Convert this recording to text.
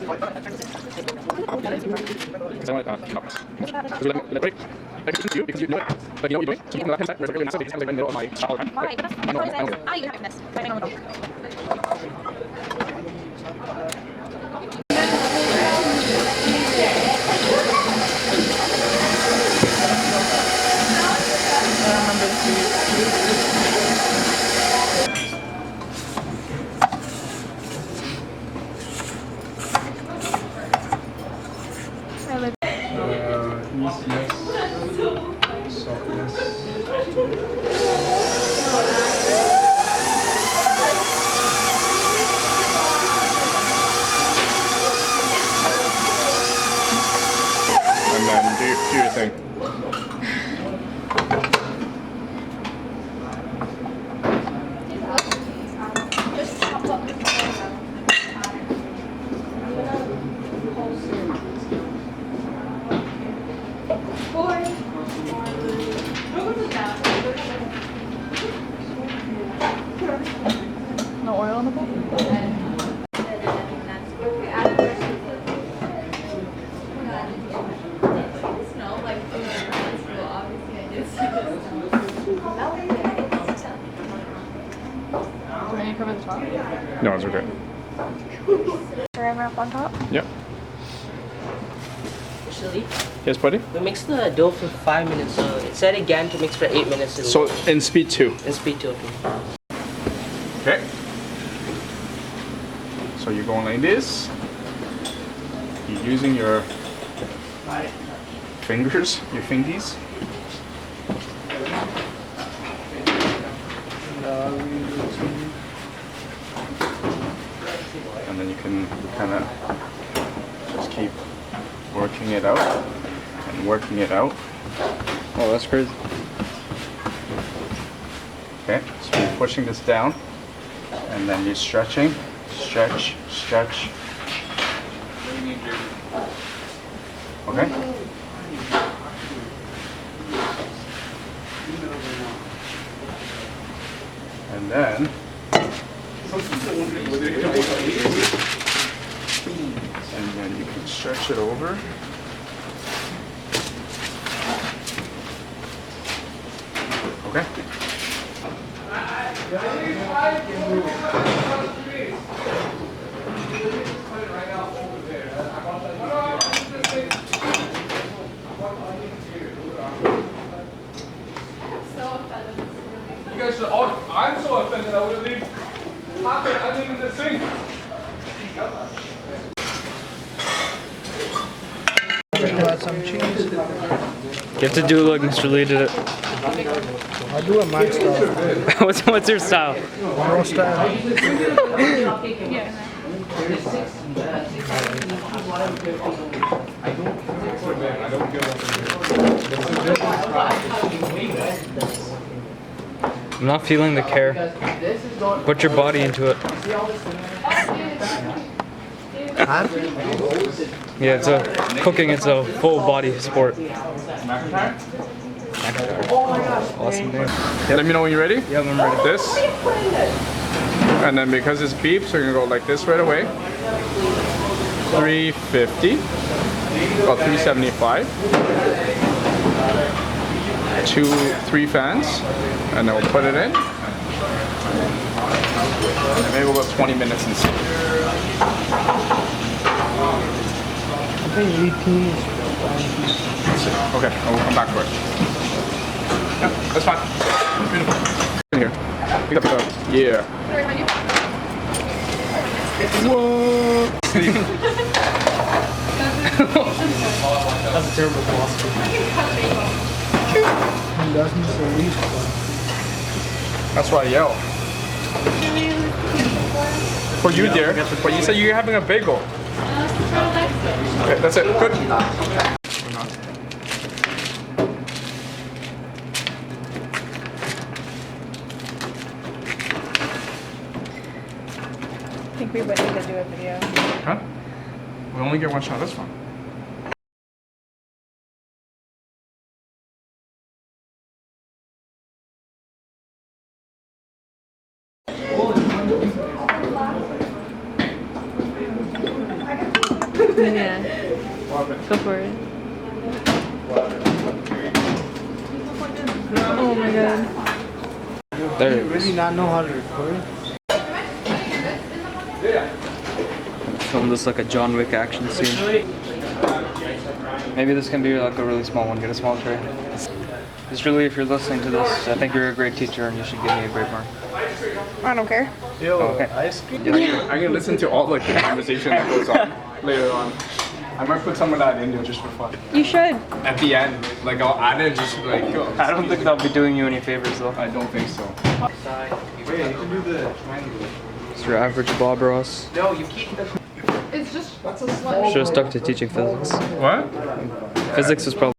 Because I want it up. Because we let it break. Like it's you because you know it. Like you know what you're doing. So you can left hand side, whereas like really NASA, they just have it right in the middle of my all the time. Why? But that's I even have this. Right now. Easiness, softness. And then do your thing. No oil in the bowl? Do I need to cover the top? No, it's okay. Saran wrap on top? Yep. Actually, Yes, buddy? we mix the dough for 5 minutes, so it said again to mix for 8 minutes. So in speed 2. in speed to okay. Okay. So you're going like this. You're using your fingers, your fingies. And then you can kind of just keep working it out and working it out. Oh, that's crazy. Okay, so you're pushing this down and then you're stretching, stretch, stretch. Okay? And then you can stretch it over. Okay? You guys should all, I'm so offended I would have leave pocket onion in the sink. Add some cheese. You have to do it like Mr. Lee did it. I do it my style. what's your style? Raw style. I'm not feeling the care. Put your body into it. Huh? Yeah, it's cooking. It's a full body sport. Awesome name. Let me know when you're ready. Yeah, I'm ready. This. And then because it's beef, so you're gonna go like this right away. 350. About 375. 3 fans. And then we'll put it in. And maybe we'll go 20 minutes and see. I think 18 is Okay, we'll come back for it. Yeah, that's fine. Beautiful. In here. Pick up the yeah. Whoa. That's a terrible philosophy. Doesn't the least one. That's why I yell. For you, dear. But you said you're having a bagel. Okay, that's it. Good. I think we would need to do a video. Huh? We only get one shot of this one. Yeah. Go for it. Oh my god. There You it really is. not know how to record? Film this like a John Wick action scene. Maybe this can be like a really small one. Get a small tray. Just really, if you're listening to this, I think you're a great teacher and you should give me a great mark. I don't care. Yo, Okay. ice cream? I can listen to all like the conversation that goes on later on. I might put some of that in there just for fun. You should. At the end, like I'll add it just like. I don't think that'll be doing you any favors though. I don't think so. Wait, you can do the triangle. It's your average Bob Ross. No, you keep the. It's just, that's a slut. Should have stuck to teaching physics. What? Physics is probably